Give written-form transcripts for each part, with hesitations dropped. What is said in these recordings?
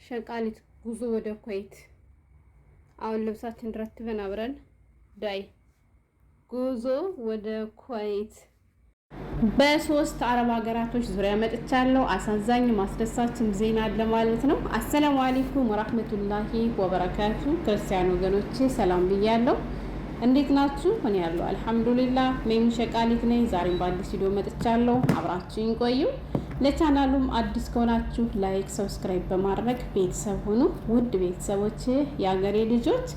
ሸቃሊት ጉዞ ወደ ኩዌት። አሁን ልብሳችን ረትበን አብረን ዳይ ጉዞ ወደ ኩዌት። በሶስት አረብ ሀገራቶች ዙሪያ መጥቻለሁ። አሳዛኝ ማስደሳችም ዜና አለ ማለት ነው። አሰላሙ አለይኩም ወራህመቱላሂ ወበረካቱ። ክርስቲያን ወገኖቼ ሰላም ብያለሁ። እንዴት ናችሁ? እኔ ያለው አልሐምዱሊላህ ሜም ሸቃሊት ነኝ። ዛሬም በአዲስ ቪዲዮ መጥቻለሁ። አብራችሁኝ ቆዩ። ለቻናሉም አዲስ ከሆናችሁ ላይክ፣ ሰብስክራይብ በማድረግ ቤተሰብ ሁኑ። ውድ ቤተሰቦች፣ የሀገሬ ልጆች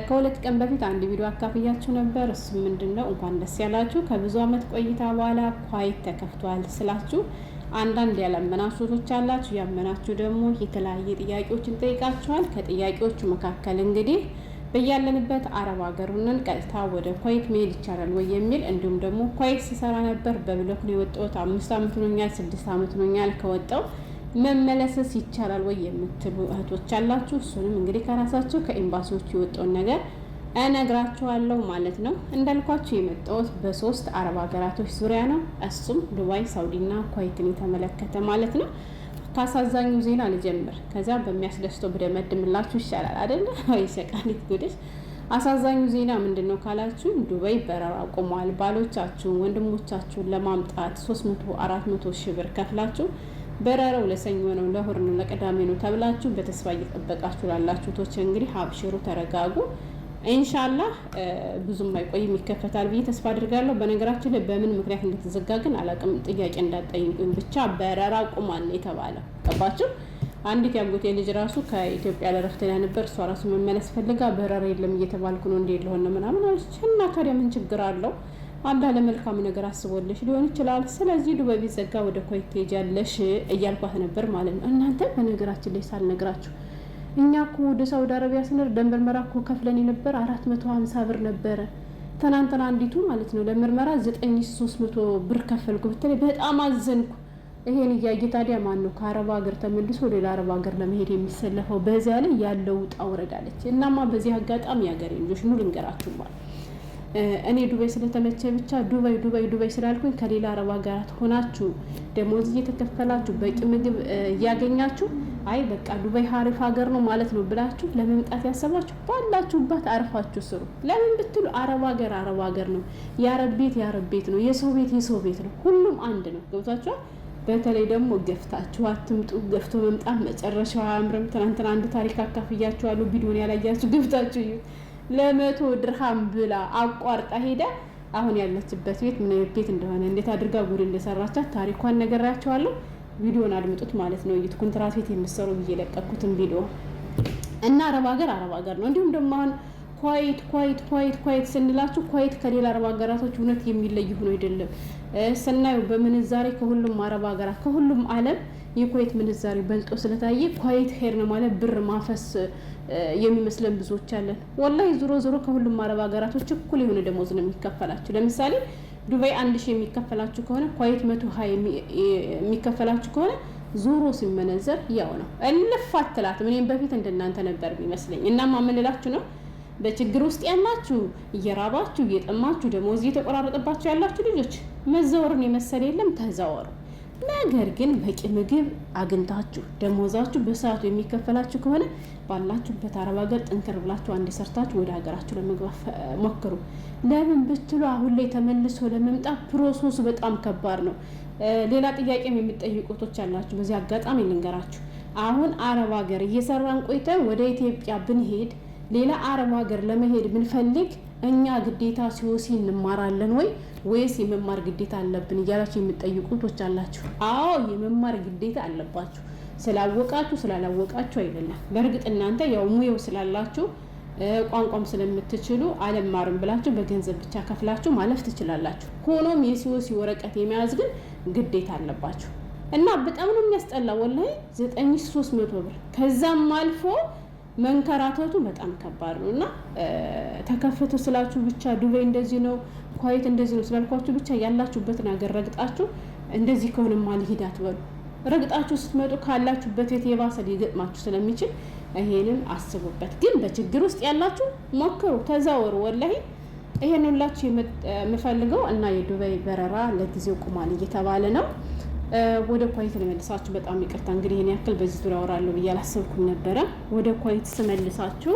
ከሁለት ቀን በፊት አንድ ቪዲዮ አካፍያችሁ ነበር። እሱ ምንድነው እንኳን ደስ ያላችሁ ከብዙ አመት ቆይታ በኋላ ኩዌት ተከፍቷል ስላችሁ አንዳንድ ያላመናችሁ ሰዎች አላችሁ። ያመናችሁ ደግሞ የተለያየ ጥያቄዎችን ጠይቃችኋል። ከጥያቄዎቹ መካከል እንግዲህ በያለንበት አረብ ሀገር ሆነን ቀጥታ ወደ ኩዌት መሄድ ይቻላል ወይ የሚል እንዲሁም ደግሞ ኩዌት ሲሰራ ነበር በብሎክ ነው የወጣሁት 5 አመት ሆኛል 6 አመት ሆኛል ከወጣው መመለስስ ይቻላል ወይ የምትሉ እህቶች አላችሁ። እሱንም እንግዲህ ከራሳችሁ ከኤምባሲዎች የወጣውን ነገር እነግራችኋለሁ ማለት ነው። እንዳልኳችሁ የመጣሁት በሶስት አረብ ሀገራቶች ዙሪያ ነው። እሱም ዱባይ፣ ሳውዲና ኩዌትን የተመለከተ ማለት ነው። ካሳዛኙ ዜና ልጀምር፣ ከዛ በሚያስደስተው ብደመድምላችሁ ይሻላል አይደል? ወይ ሸቃሊት ጉድሽ። አሳዛኙ ዜና ምንድነው ካላችሁ ዱባይ በረራ ቆሟል። ባሎቻችሁን ወንድሞቻችሁን ለማምጣት 300-400 ሺህ ብር ከፍላችሁ በረራው ለሰኞ ነው፣ ለእሑድ ነው፣ ለቅዳሜ ነው ተብላችሁ በተስፋ እየጠበቃችሁ ላላችሁ ቶች እንግዲህ አብሽሩ፣ ተረጋጉ። ኢንሻአላህ ብዙም አይቆይም ይከፈታል ብዬ ተስፋ አድርጋለሁ። በነገራችን ላይ በምን ምክንያት እንደተዘጋ ግን አላውቅም። ጥያቄ እንዳትጠይቁኝ ብቻ በረራ ቆሟል የተባለው ገባችሁ። አንዲት ያጎቴ ልጅ ራሱ ከኢትዮጵያ ለረፍት ላይ ነበር። እሷ ራሱ መመለስ ፈልጋ በረራ የለም እየተባልኩ ነው እንዴ ለሆነ ምናምን አለች። እና ታዲያ ምን ችግር አለው? አንድ ለመልካም ነገር አስቦልሽ ሊሆን ይችላል። ስለዚህ ዱባይ ቢዘጋ ወደ ኩዌት ትሄጃለሽ እያልኳት ነበር ማለት ነው። እናንተ በነገራችን ላይ ሳልነግራችሁ እኛ እኮ ወደ ሳውዲ አረቢያ ስንር ለምርመራ እኮ ከፍለን የነበር 450 ብር ነበረ። ትናንትና አንዲቱ ማለት ነው ለምርመራ 9300 ብር ከፈልኩ ብትለኝ በጣም አዘንኩ። ይሄን እያየ ታዲያ ማን ነው ከአረብ ሀገር ተመልሶ ሌላ አረብ ሀገር ለመሄድ የሚሰለፈው? በዚያ ላይ ያለው ውጣ ወረዳለች። እናማ በዚህ አጋጣሚ ያገሬ ልጆች ኑ ልንገራችሁ ማለት እኔ ዱባይ ስለተመቸ ብቻ ዱባይ ስላልኩኝ ከሌላ አረብ ሀገራት ሆናችሁ ደሞዝ እየተከፈላችሁ በቂ ምግብ እያገኛችሁ አይ በቃ ዱባይ ሀሪፍ ሀገር ነው ማለት ነው ብላችሁ ለመምጣት ያሰባችሁ ባላችሁበት አርፋችሁ ስሩ። ለምን ብትሉ አረብ ሀገር ነው። የአረብ ቤት ነው። የሰው ቤት ነው። ሁሉም አንድ ነው። ገብታችኋል? በተለይ ደግሞ ገፍታችሁ አትምጡ። ገፍቶ መምጣት መጨረሻው አያምርም። ትናንትና አንድ ታሪክ አካፍያችኋለሁ። ቪዲዮን ያላያችሁ ገብታችሁ እዩ። ለ100 ድርሃም ብላ አቋርጣ ሄዳ አሁን ያለችበት ቤት ምን አይነት ቤት እንደሆነ እንዴት አድርጋ ጉድ እንደሰራቻት ታሪኳን ነገራችኋለሁ። ቪዲዮን አድምጡት ማለት ነው። ኮንትራት ቤት የምትሰሩ ብዬ ለቀኩትን ቪዲዮ እና አረብ ሀገር ነው። እንዲሁም ደግሞ አሁን ኩዌት ስንላችሁ ኩዌት ከሌላ አረብ ሀገራቶች እውነት የሚለይ ሆኖ አይደለም። ስናየው በምንዛሬ ከሁሉም አረብ ሀገራት ከሁሉም ዓለም የኩዌት ምንዛሬ በልጦ ስለታየ ኩዌት ሄር ነው ማለት ብር ማፈስ የሚመስለን ብዙዎች አለን። ወላሂ ዞሮ ከሁሉም አረብ ሀገራቶች እኩል የሆነ ደሞዝ ነው የሚከፈላችሁ። ለምሳሌ ዱባይ 1000 የሚከፈላችሁ ከሆነ ኩዌት 120 የሚከፈላችሁ ከሆነ ዞሮ ሲመነዘር ያው ነው። እልፋትላት እኔም በፊት እንደናንተ ነበር የሚመስለኝ። እናማ ምን እላችሁ ነው በችግር ውስጥ ያላችሁ እየራባችሁ እየጠማችሁ ደሞዝ እየተቆራረጠባችሁ ያላችሁ ልጆች መዘወርን የመሰለ የለም፣ ተዛወሩ። ነገር ግን በቂ ምግብ አግኝታችሁ ደሞዛችሁ በሰዓቱ የሚከፈላችሁ ከሆነ ባላችሁበት አረብ ሀገር ጥንክር ብላችሁ አንድ ሰርታችሁ ወደ ሀገራችሁ ለመግባት ሞክሩ። ለምን ብትሉ አሁን ላይ ተመልሶ ለመምጣት ፕሮሰሱ በጣም ከባድ ነው። ሌላ ጥያቄም የሚጠይቁቶች አላችሁ። በዚህ አጋጣሚ ልንገራችሁ። አሁን አረብ ሀገር እየሰራን ቆይተን ወደ ኢትዮጵያ ብንሄድ ሌላ አረብ ሀገር ለመሄድ ብንፈልግ እኛ ግዴታ ሲወሲ እንማራለን ወይስ የመማር ግዴታ አለብን እያላችሁ የምትጠይቁቶች አላችሁ። አዎ የመማር ግዴታ አለባችሁ። ስላወቃችሁ ስላላወቃችሁ አይደለም። በእርግጥ እናንተ ያው ሙያው ስላላችሁ ቋንቋም ስለምትችሉ አለማርም ብላችሁ በገንዘብ ብቻ ከፍላችሁ ማለፍ ትችላላችሁ። ሆኖም የሲወሲ ወረቀት የመያዝ ግን ግዴታ አለባችሁ እና በጣም ነው የሚያስጠላ ወላሂ 9300 ብር ከዛም አልፎ መንከራተቱ በጣም ከባድ ነው እና ተከፈተ ስላችሁ ብቻ ዱባይ እንደዚህ ነው ኩዌት እንደዚህ ነው ስላልኳችሁ ብቻ ያላችሁበትን ሀገር ረግጣችሁ እንደዚህ ከሆነማ ልሂድ አትበሉ። ረግጣችሁ ስትመጡ ካላችሁበት ቤት የባሰ ሊገጥማችሁ ስለሚችል ይሄንን አስቡበት። ግን በችግር ውስጥ ያላችሁ ሞክሩ፣ ተዛወሩ። ወላሂ ይሄን ሁላችሁ የምፈልገው እና የዱባይ በረራ ለጊዜው ቁሟል እየተባለ ነው። ወደ ኩዌት ልመልሳችሁ። በጣም ይቅርታ እንግዲህ ይሄን ያክል በዚህ ዙሪያ አወራለሁ ብዬ አላሰብኩም ነበረ። ወደ ኩዌት ስመልሳችሁ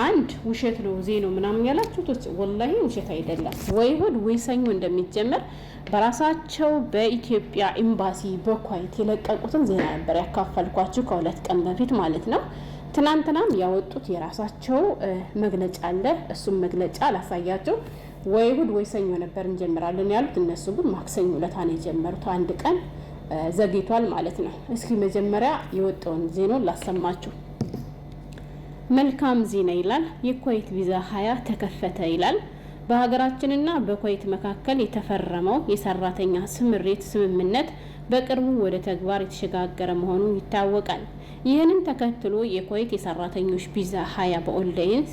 አንድ ውሸት ነው ዜናው ምናምን ያላችሁት ወላሂ ውሸት አይደለም። ወይ እሑድ ወይ ሰኞ እንደሚጀመር በራሳቸው በኢትዮጵያ ኤምባሲ በኩዌት የለቀቁትን ዜና ነበር ያካፈልኳችሁ ከሁለት ቀን በፊት ማለት ነው። ትናንትናም ያወጡት የራሳቸው መግለጫ አለ። እሱም መግለጫ ላሳያችሁ። ወይ እሑድ ወይ ሰኞ ነበር እንጀምራለን ያሉት፣ እነሱ ግን ማክሰኞ ዕለት ነው የጀመሩት። አንድ ቀን ዘግይቷል ማለት ነው። እስኪ መጀመሪያ የወጣውን ዜናውን ላሰማችሁ። መልካም ዜና ይላል። የኩዌት ቪዛ 20 ተከፈተ ይላል። በሀገራችንና በኩዌት መካከል የተፈረመው የሰራተኛ ስምሪት ስምምነት በቅርቡ ወደ ተግባር የተሸጋገረ መሆኑ ይታወቃል። ይህንን ተከትሎ የኩዌት የሰራተኞች ቪዛ 20 በኦንላይን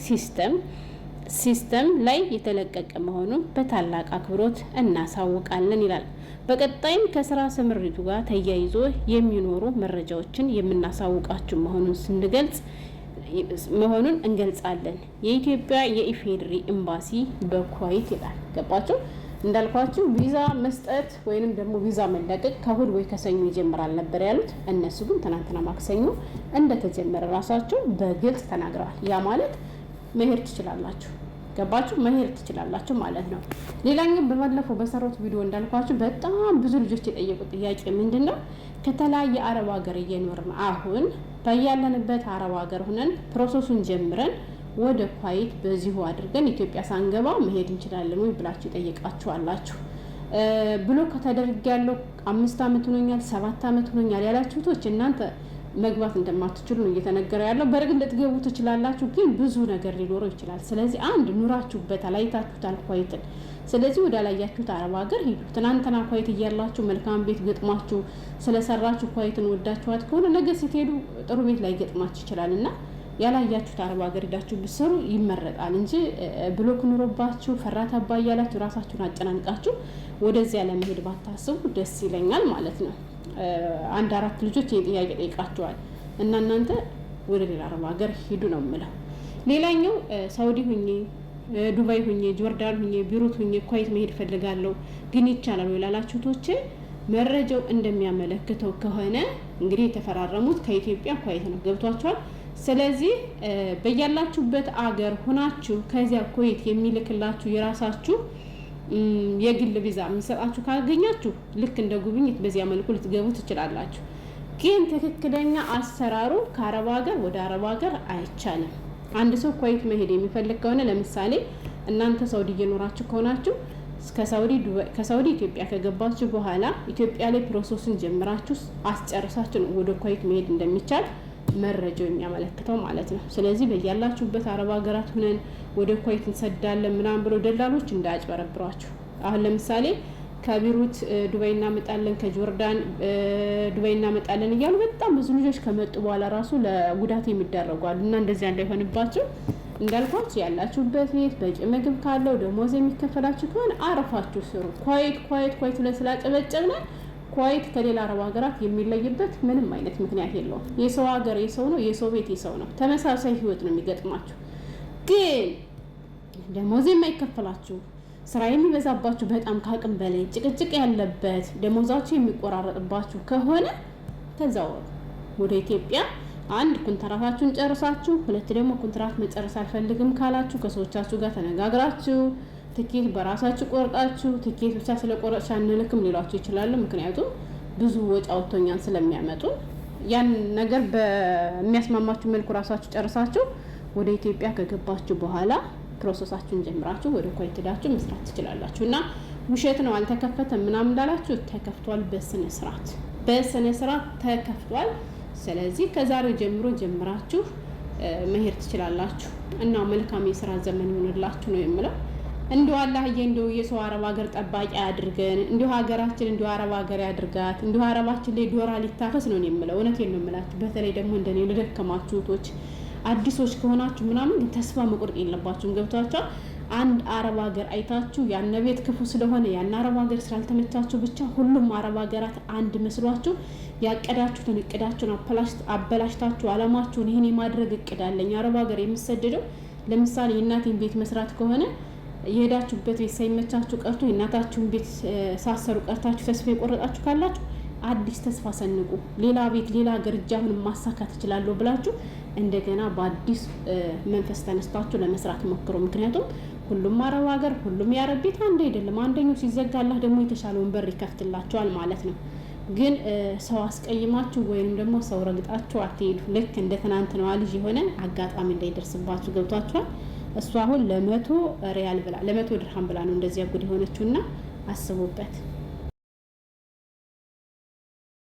ሲስተም ላይ የተለቀቀ መሆኑን በታላቅ አክብሮት እናሳውቃለን ይላል። በቀጣይም ከስራ ስምሪቱ ጋር ተያይዞ የሚኖሩ መረጃዎችን የምናሳውቃችሁ መሆኑን እንገልጻለን። የኢትዮጵያ የኢፌዴሪ ኤምባሲ በኩዌት ይላል። ገባችሁ? እንዳልኳችሁ ቪዛ መስጠት ወይንም ደግሞ ቪዛ መለቀቅ ከእሑድ ወይ ከሰኞ ይጀምራል ነበር ያሉት። እነሱ ግን ትናንትና ማክሰኞ እንደተጀመረ ራሳቸው በግልጽ ተናግረዋል። ያ ማለት መሄድ ትችላላችሁ። ገባችሁ? መሄድ ትችላላችሁ ማለት ነው። ሌላኛው በባለፈው በሰራሁት ቪዲዮ እንዳልኳችሁ በጣም ብዙ ልጆች የጠየቁት ጥያቄ ምንድን ነው? ከተለያየ አረብ ሀገር እየኖርን አሁን በያለንበት አረብ ሀገር ሆነን ፕሮሰሱን ጀምረን ወደ ኩዌት በዚሁ አድርገን ኢትዮጵያ ሳንገባ መሄድ እንችላለን ወይ ብላችሁ ጠይቃችኋላችሁ። ብሎ ከተደረገ ያለው 5 ዓመት ሆኖኛል 7 ዓመት ሆኖኛል ያላችሁቶች እናንተ መግባት እንደማትችሉ ነው እየተነገረ ያለው። በርግጥ ልትገቡ ትችላላችሁ፣ ግን ብዙ ነገር ሊኖረው ይችላል። ስለዚህ አንድ ኑራችሁበታል፣ አይታችሁታል ኩዌትን። ስለዚህ ወደ አላያችሁት አረብ ሀገር ሂዱ። ትናንትና ኩዌት እያላችሁ መልካም ቤት ገጥማችሁ ስለሰራችሁ ኩዌትን ወዳችኋት ከሆነ ነገ ስትሄዱ ጥሩ ቤት ላይ ገጥማችሁ ይችላል እና ያላያችሁት አረብ ሀገር ሄዳችሁ ብትሰሩ ይመረጣል እንጂ ብሎክ ኑሮባችሁ ፈራታባ እያላችሁ ራሳችሁን አጨናንቃችሁ ወደዚያ ለመሄድ ባታስቡ ደስ ይለኛል ማለት ነው። አንድ 4 ልጆች ጥያቄ ጠይቃቸዋል እና እናንተ ወደ ሌላ አረብ ሀገር ሂዱ ነው የምለው። ሌላኛው ሳውዲ ሁኜ ዱባይ ሁኜ ጆርዳን ሁኜ ቢሩት ሁኜ ኩዌት መሄድ ፈልጋለሁ ግን ይቻላል ወይ ላላችሁቶች መረጃው እንደሚያመለክተው ከሆነ እንግዲህ የተፈራረሙት ከኢትዮጵያ ኩዌት ነው። ገብቷችኋል? ስለዚህ በያላችሁበት አገር ሆናችሁ ከዚያ ኩዌት የሚልክላችሁ የራሳችሁ የግል ቪዛ የሚሰጣችሁ ካገኛችሁ ልክ እንደ ጉብኝት በዚያ መልኩ ልትገቡ ትችላላችሁ። ግን ትክክለኛ አሰራሩ ከአረብ ሀገር ወደ አረብ ሀገር አይቻልም። አንድ ሰው ኩዌት መሄድ የሚፈልግ ከሆነ ለምሳሌ እናንተ ሳውዲ እየኖራችሁ ከሆናችሁ ከሳውዲ ኢትዮጵያ ከገባችሁ በኋላ ኢትዮጵያ ላይ ፕሮሰሱን ጀምራችሁ አስጨርሳችሁ ወደ ኩዌት መሄድ እንደሚቻል መረጃው የሚያመለክተው ማለት ነው። ስለዚህ በያላችሁበት አረብ ሀገራት ሆነን ወደ ኩዌት እንሰዳለን ምናምን ብሎ ደላሎች እንዳያጭበረብሯችሁ። አሁን ለምሳሌ ከቢሩት ዱባይ እናመጣለን፣ ከጆርዳን ዱባይ እናመጣለን እያሉ በጣም ብዙ ልጆች ከመጡ በኋላ ራሱ ለጉዳት የሚዳረጓሉ እና እንደዚያ እንዳይሆንባችሁ እንዳልኳችሁ ያላችሁበት ቤት በቂ ምግብ ካለው ደሞዝ የሚከፈላችሁ ከሆነ አረፋችሁ ስሩ። ኩዌት ብለን ስላጨበጨብን ኩዌት ከሌላ አረብ ሀገራት የሚለይበት ምንም አይነት ምክንያት የለውም። የሰው ሀገር የሰው ነው፣ የሰው ቤት የሰው ነው። ተመሳሳይ ህይወት ነው የሚገጥማችሁ። ግን ደሞዝ የማይከፈላችሁ ስራ የሚበዛባችሁ በጣም ከአቅም በላይ ጭቅጭቅ ያለበት ደሞዛችሁ የሚቆራረጥባችሁ ከሆነ ተዛወሩ ወደ ኢትዮጵያ። አንድ ኮንትራታችሁን ጨርሳችሁ፣ ሁለት ደግሞ ኮንትራት መጨረስ አልፈልግም ካላችሁ ከሰዎቻችሁ ጋር ተነጋግራችሁ ትኬት በራሳችሁ ቆርጣችሁ ትኬት ብቻ ስለቆረጥሽ አንልክም ሊሏችሁ ይችላሉ። ምክንያቱም ብዙ ወጪ አውጥቶኛል ስለሚያመጡ ያን ነገር በሚያስማማችሁ መልኩ ራሳችሁ ጨርሳችሁ ወደ ኢትዮጵያ ከገባችሁ በኋላ ፕሮሰሳችሁን ጀምራችሁ ወደ ኩዌት ሄዳችሁ መስራት ትችላላችሁ። እና ውሸት ነው አልተከፈተም ምናምን እንዳላችሁ ተከፍቷል። በስነ ስርዓት ተከፍቷል። ስለዚህ ከዛሬው ጀምሮ ጀምራችሁ መሄድ ትችላላችሁ። እና መልካም የስራ ዘመን ይሆንላችሁ ነው የምለው። እንዲሁ አላህዬ እንዲሁ የሰው አረብ ሀገር ጠባቂ አድርገን እንዲሁ ሀገራችን እንዲሁ አረብ ሀገር ያድርጋት። እንዲሁ አረባችን ላይ ዶራ ሊታፈስ ነው የምለው። እውነቴን ነው የምላችሁ። በተለይ ደግሞ እንደኔ ለደከማችሁ እህቶች አዲሶች ከሆናችሁ ምናምን ተስፋ መቁረጥ የለባችሁም። ገብቷችሁ አንድ አረብ ሀገር አይታችሁ ያን ቤት ክፉ ስለሆነ ያን አረብ ሀገር ስላልተመቻችሁ ብቻ ሁሉም አረብ ሀገራት አንድ መስሏችሁ ያቀዳችሁትን እቅዳችሁን አበላሽታችሁ አላማችሁን ይህን የማድረግ እቅድ አለኝ አረብ ሀገር የምሰደደው ለምሳሌ የእናቴን ቤት መስራት ከሆነ የሄዳችሁበት ቤት ሳይመቻችሁ ቀርቶ የእናታችሁን ቤት ሳሰሩ ቀርታችሁ ተስፋ የቆረጣችሁ ካላችሁ አዲስ ተስፋ ሰንቁ። ሌላ ቤት ሌላ ሀገር እጅ አሁን ማሳካት እችላለሁ ብላችሁ እንደገና በአዲስ መንፈስ ተነስታችሁ ለመስራት ሞክሩ። ምክንያቱም ሁሉም አረብ ሀገር ሁሉም የአረብ ቤት አንድ አይደለም። አንደኛው ሲዘጋላህ ደግሞ የተሻለውን በር ይከፍትላቸዋል ማለት ነው። ግን ሰው አስቀይማችሁ ወይም ደግሞ ሰው ረግጣችሁ አትሄዱ። ልክ እንደ ትናንትናዋ ልጅ የሆነ አጋጣሚ እንዳይደርስባችሁ ገብቷችኋል። እሷ አሁን ለ100 ሪያል ብላ ለ100 ድርሃም ብላ ነው እንደዚያ ጉድ የሆነችውና አስቡበት።